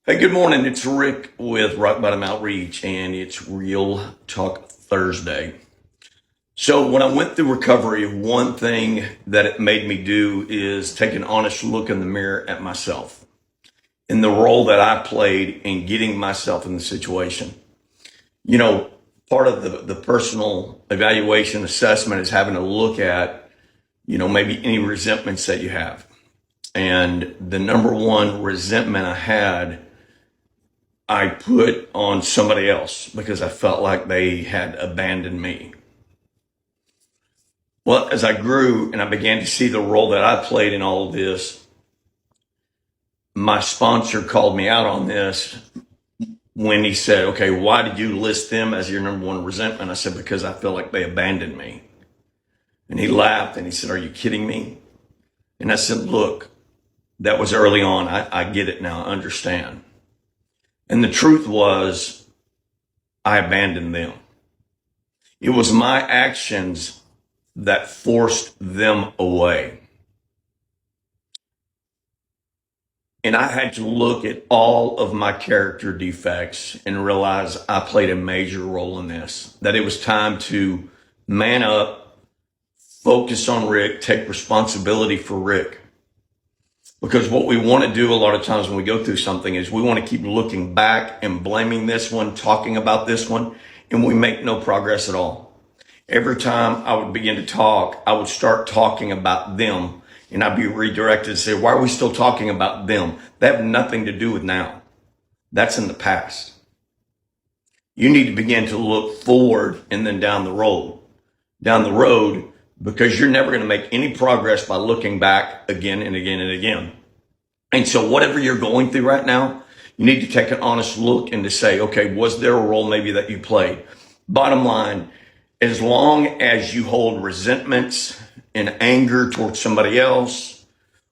Hey, good morning. It's Rick with Rock Bottom Outreach, and it's Real Talk Thursday. So, when I went through recovery, one thing that it made me do is take an honest look in the mirror at myself in the role that I played in getting myself in the situation. You know, part of the personal evaluation assessment is having to look at, maybe any resentments that you have. And the number one resentment I had I put on somebody else because I felt like they had abandoned me. Well, as I grew and I began to see the role that I played in all of this, my sponsor called me out on this when he said, okay, why did you list them as your number one resentment? I said, because I feel like they abandoned me. And he laughed and he said, are you kidding me? And I said, look, that was early on. I get it now. I understand. And the truth was, I abandoned them. It was my actions that forced them away. And I had to look at all of my character defects and realize I played a major role in this, that it was time to man up, focus on Rick, take responsibility for Rick. Because what we want to do a lot of times when we go through something is we want to keep looking back and blaming this one, talking about this one, and we make no progress at all. Every time I would begin to talk, I would start talking about them, and I'd be redirected to say, why are we still talking about them? They have nothing to do with now. That's in the past. You need to begin to look forward and then down the road. Down the road, because you're never going to make any progress by looking back again and again and again. And so whatever you're going through right now, you need to take an honest look and to say, okay, was there a role maybe that you played? Bottom line, as long as you hold resentments and anger towards somebody else,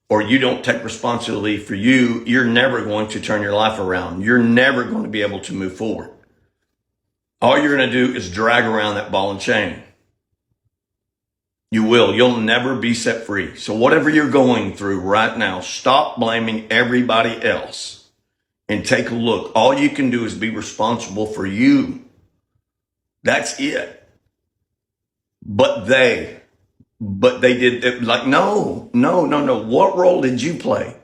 or you don't take responsibility for you, you're never going to turn your life around. You're never going to be able to move forward. All you're going to do is drag around that ball and chain. You will. You'll never be set free. So whatever you're going through right now, stop blaming everybody else and take a look. All you can do is be responsible for you. That's it. But they did it. Like, no. What role did you play?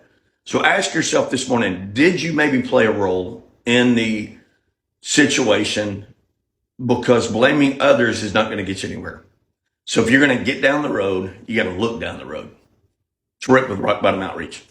So ask yourself this morning, did you maybe play a role in the situation? Because blaming others is not going to get you anywhere. So if you're going to get down the road, you got to look down the road. It's Rick with Rock Bottom Outreach.